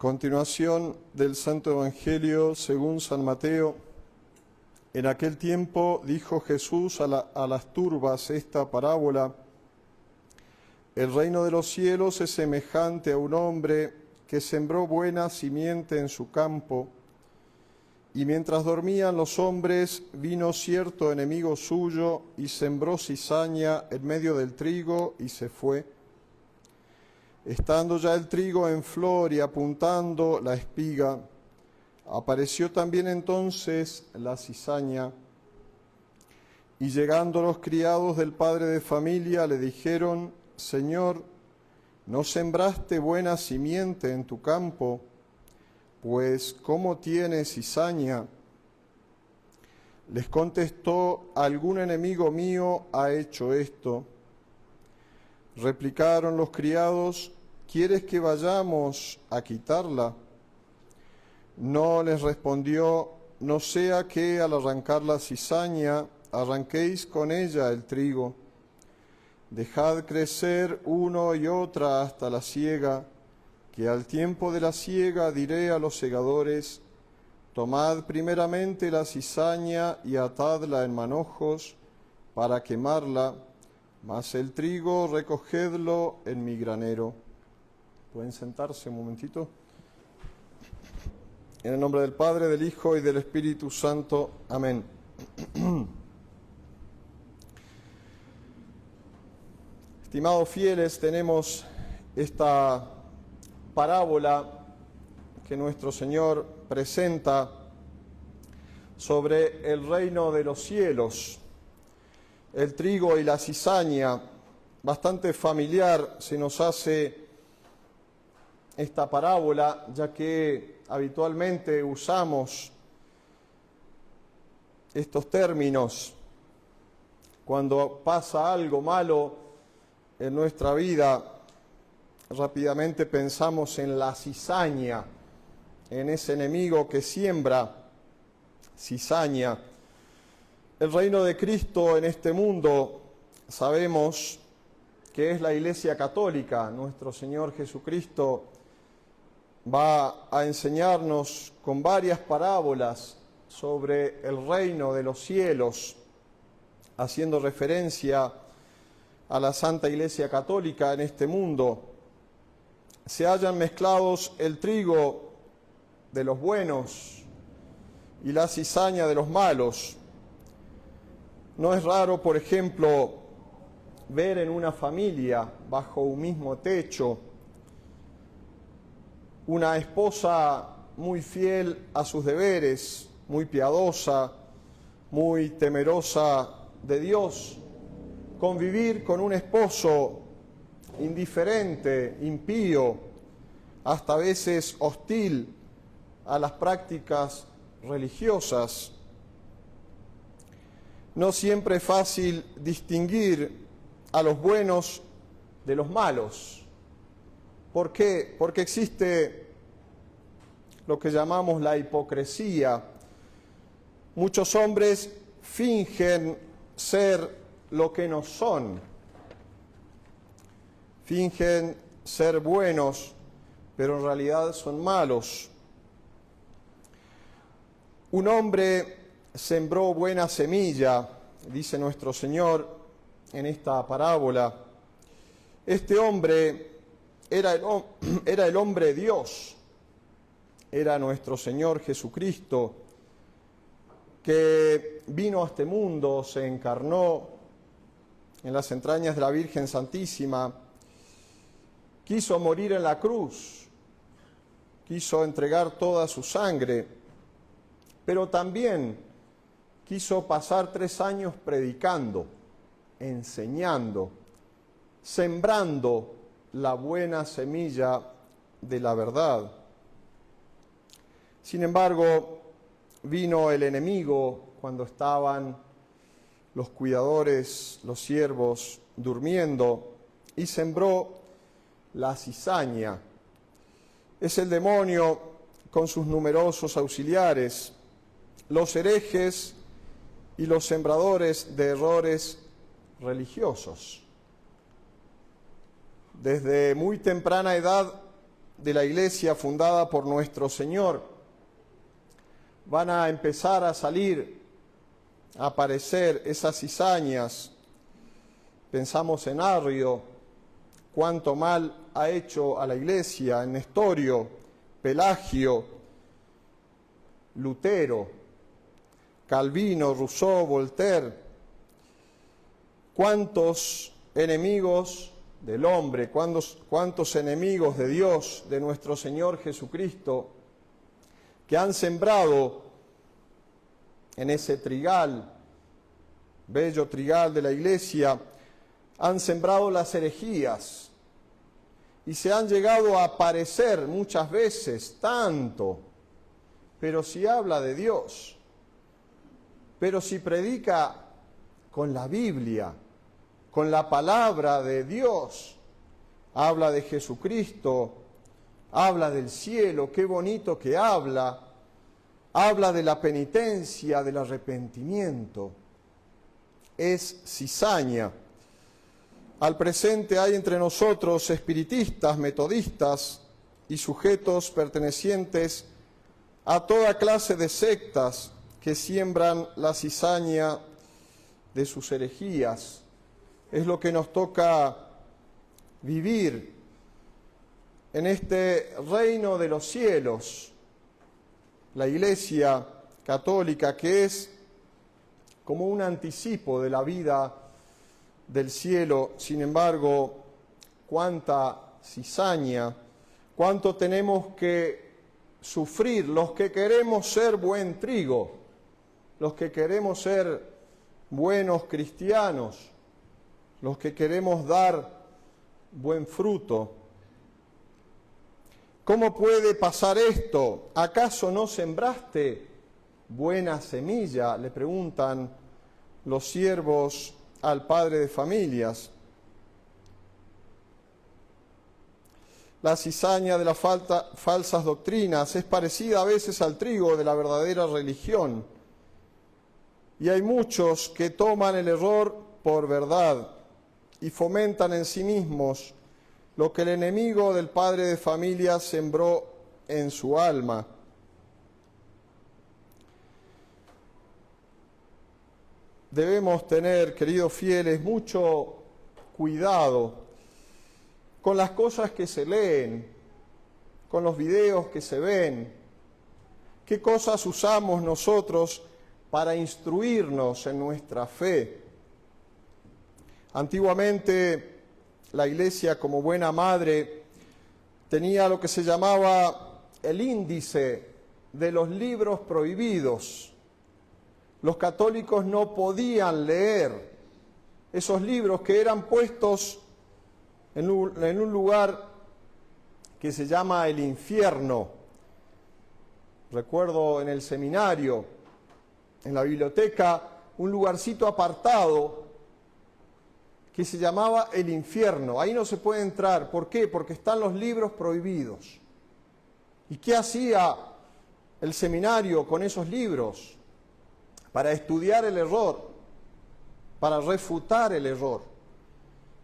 Continuación del Santo Evangelio según San Mateo. En aquel tiempo dijo Jesús a las turbas esta parábola: El reino de los cielos es semejante a un hombre que sembró buena simiente en su campo, y mientras dormían los hombres, vino cierto enemigo suyo y sembró cizaña en medio del trigo y se fue. Estando ya el trigo en flor y apuntando la espiga, apareció también entonces la cizaña. Y llegando los criados del padre de familia, le dijeron: Señor, ¿no sembraste buena simiente en tu campo? Pues, ¿cómo tiene cizaña? Les contestó: algún enemigo mío ha hecho esto. Replicaron los criados: ¿quieres que vayamos a quitarla? No les respondió: no sea que al arrancar la cizaña arranquéis con ella el trigo. Dejad crecer uno y otra hasta la siega, que al tiempo de la siega diré a los segadores: tomad primeramente la cizaña y atadla en manojos para quemarla, mas el trigo recogedlo en mi granero. ¿Pueden sentarse un momentito? En el nombre del Padre, del Hijo y del Espíritu Santo. Amén. Estimados fieles, tenemos esta parábola que nuestro Señor presenta sobre el reino de los cielos. El trigo y la cizaña, bastante familiar se nos hace esta parábola, ya que habitualmente usamos estos términos cuando pasa algo malo en nuestra vida. Rápidamente pensamos en la cizaña, en ese enemigo que siembra cizaña. El reino de Cristo en este mundo sabemos que es la Iglesia Católica. Nuestro Señor Jesucristo va a enseñarnos con varias parábolas sobre el reino de los cielos, haciendo referencia a la Santa Iglesia Católica en este mundo. Se hallan mezclados el trigo de los buenos y la cizaña de los malos. No es raro, por ejemplo, ver en una familia bajo un mismo techo una esposa muy fiel a sus deberes, muy piadosa, muy temerosa de Dios, convivir con un esposo indiferente, impío, hasta a veces hostil a las prácticas religiosas. No siempre es fácil distinguir a los buenos de los malos. ¿Por qué? Porque existe lo que llamamos la hipocresía. Muchos hombres fingen ser lo que no son. Fingen ser buenos, pero en realidad son malos. Un hombre sembró buena semilla, dice nuestro Señor en esta parábola. Este hombre era el hombre Dios, era nuestro Señor Jesucristo, que vino a este mundo, se encarnó en las entrañas de la Virgen Santísima, quiso morir en la cruz, quiso entregar toda su sangre, pero también quiso pasar 3 años predicando, enseñando, sembrando la buena semilla de la verdad. Sin embargo, vino el enemigo cuando estaban los cuidadores, los siervos, durmiendo, y sembró la cizaña. Es el demonio con sus numerosos auxiliares, los herejes y los sembradores de errores religiosos. Desde muy temprana edad de la iglesia fundada por nuestro Señor, van a empezar a salir, a aparecer esas cizañas. Pensamos en Arrio, cuánto mal ha hecho a la iglesia, en Nestorio, Pelagio, Lutero, Calvino, Rousseau, Voltaire. Cuántos enemigos del hombre, cuántos enemigos de Dios, de nuestro Señor Jesucristo, que han sembrado en ese trigal, bello trigal de la iglesia, han sembrado las herejías y se han llegado a aparecer muchas veces tanto, pero si habla de Dios, pero si predica con la Biblia, con la palabra de Dios, habla de Jesucristo, habla del cielo, qué bonito que habla de la penitencia, del arrepentimiento, es cizaña. Al presente hay entre nosotros espiritistas, metodistas y sujetos pertenecientes a toda clase de sectas que siembran la cizaña de sus herejías. Es lo que nos toca vivir en este reino de los cielos, la Iglesia católica, que es como un anticipo de la vida del cielo. Sin embargo, cuánta cizaña, cuánto tenemos que sufrir los que queremos ser buen trigo, los que queremos ser buenos cristianos, los que queremos dar buen fruto. ¿Cómo puede pasar esto? ¿Acaso no sembraste buena semilla?, le preguntan los siervos al padre de familias. La cizaña de las falsas doctrinas es parecida a veces al trigo de la verdadera religión. Y hay muchos que toman el error por verdad y fomentan en sí mismos lo que el enemigo del padre de familia sembró en su alma. Debemos tener, queridos fieles, mucho cuidado con las cosas que se leen, con los videos que se ven, qué cosas usamos nosotros para instruirnos en nuestra fe. Antiguamente, la Iglesia, como buena madre, tenía lo que se llamaba el índice de los libros prohibidos. Los católicos no podían leer esos libros que eran puestos en un lugar que se llama el infierno. Recuerdo en el seminario, en la biblioteca, un lugarcito apartado que se llamaba el infierno. Ahí no se puede entrar. ¿Por qué? Porque están los libros prohibidos. ¿Y qué hacía el seminario con esos libros? Para estudiar el error, para refutar el error.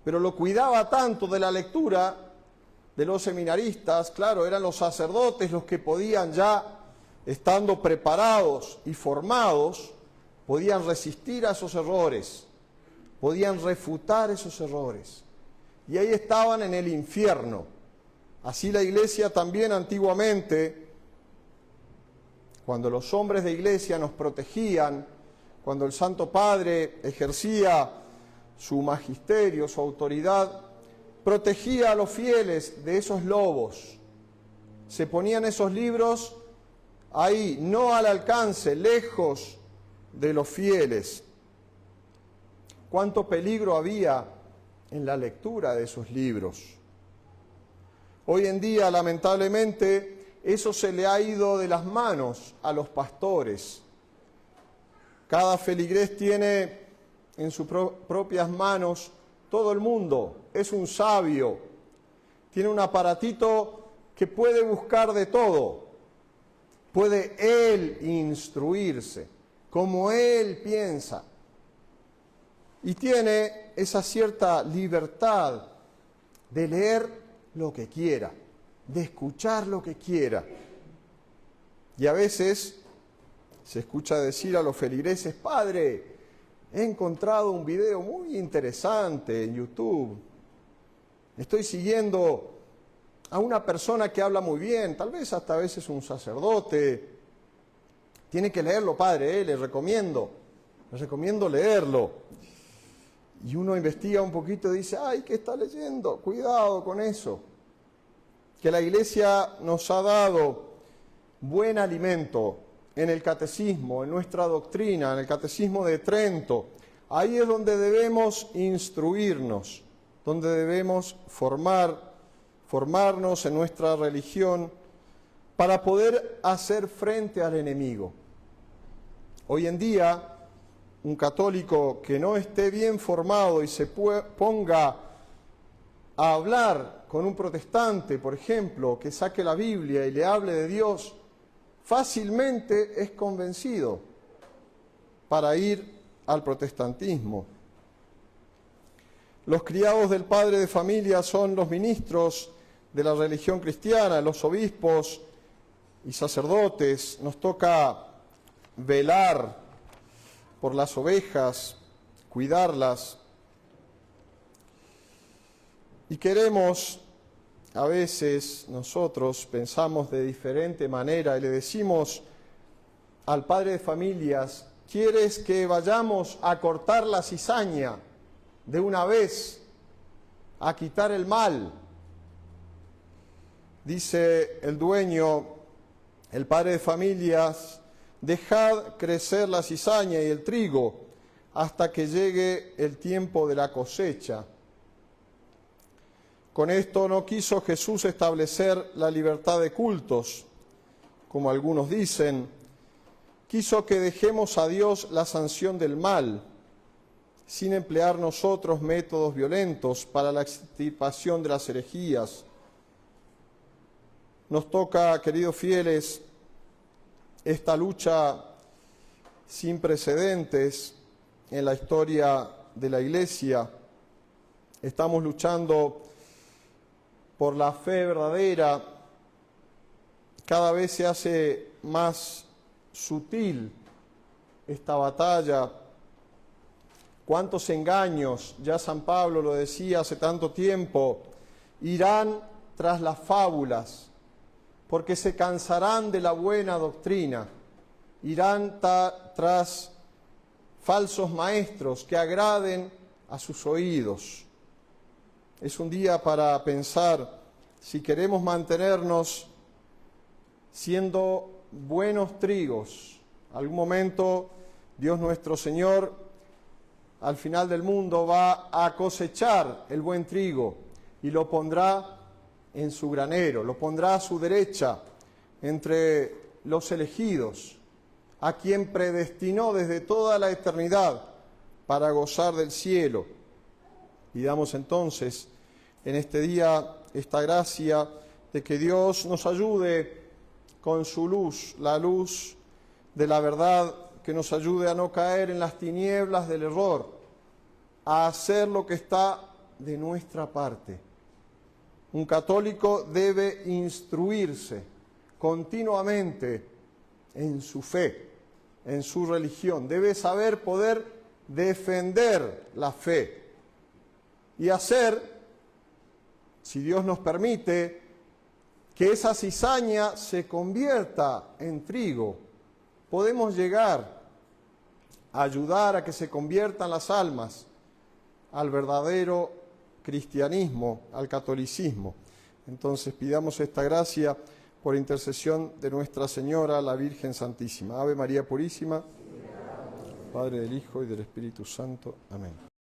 Pero lo cuidaba tanto de la lectura de los seminaristas, claro, eran los sacerdotes los que podían ya, estando preparados y formados, podían resistir a esos errores, podían refutar esos errores. Y ahí estaban en el infierno. Así la Iglesia también antiguamente, cuando los hombres de iglesia nos protegían, cuando el Santo Padre ejercía su magisterio, su autoridad, protegía a los fieles de esos lobos. Se ponían esos libros ahí, no al alcance, lejos de los fieles. Cuánto peligro había en la lectura de esos libros. Hoy en día, lamentablemente, eso se le ha ido de las manos a los pastores. Cada feligrés tiene en sus propias manos todo el mundo. Es un sabio. Tiene un aparatito que puede buscar de todo. Puede él instruirse, como él piensa. Y tiene esa cierta libertad de leer lo que quiera. de escuchar lo que quiera. Y a veces se escucha decir a los feligreses: Padre, he encontrado un video muy interesante en YouTube. Estoy siguiendo a una persona que habla muy bien, tal vez hasta a veces un sacerdote. Tiene que leerlo, Padre, le recomiendo leerlo. Y uno investiga un poquito y dice: ¡ay, qué está leyendo! Cuidado con eso. Que la Iglesia nos ha dado buen alimento en el catecismo, en nuestra doctrina, en el catecismo de Trento. Ahí es donde debemos instruirnos, donde debemos formarnos en nuestra religión para poder hacer frente al enemigo. Hoy en día, un católico que no esté bien formado y se ponga a hablar con un protestante, por ejemplo, que saque la Biblia y le hable de Dios, fácilmente es convencido para ir al protestantismo. Los criados del padre de familia son los ministros de la religión cristiana, los obispos y sacerdotes. Nos toca velar por las ovejas, cuidarlas. Y queremos, a veces nosotros pensamos de diferente manera y le decimos al padre de familias: ¿quieres que vayamos a cortar la cizaña de una vez, a quitar el mal? Dice el dueño, el padre de familias: dejad crecer la cizaña y el trigo hasta que llegue el tiempo de la cosecha. Con esto no quiso Jesús establecer la libertad de cultos, como algunos dicen. Quiso que dejemos a Dios la sanción del mal, sin emplear nosotros métodos violentos para la extirpación de las herejías. Nos toca, queridos fieles, esta lucha sin precedentes en la historia de la Iglesia. Estamos luchando por la fe verdadera. Cada vez se hace más sutil esta batalla. Cuántos engaños, ya San Pablo lo decía hace tanto tiempo, irán tras las fábulas, porque se cansarán de la buena doctrina, irán tras falsos maestros que agraden a sus oídos. Es un día para pensar si queremos mantenernos siendo buenos trigos. Algún momento Dios nuestro Señor al final del mundo va a cosechar el buen trigo y lo pondrá en su granero, lo pondrá a su derecha entre los elegidos, a quien predestinó desde toda la eternidad para gozar del cielo. Pidamos entonces en este día esta gracia de que Dios nos ayude con su luz, la luz de la verdad, que nos ayude a no caer en las tinieblas del error, a hacer lo que está de nuestra parte. Un católico debe instruirse continuamente en su fe, en su religión. Debe saber poder defender la fe y hacer, si Dios nos permite, que esa cizaña se convierta en trigo. Podemos llegar a ayudar a que se conviertan las almas al verdadero cristianismo, al catolicismo. Entonces pidamos esta gracia por intercesión de Nuestra Señora, la Virgen Santísima. Ave María Purísima, Padre del Hijo y del Espíritu Santo. Amén.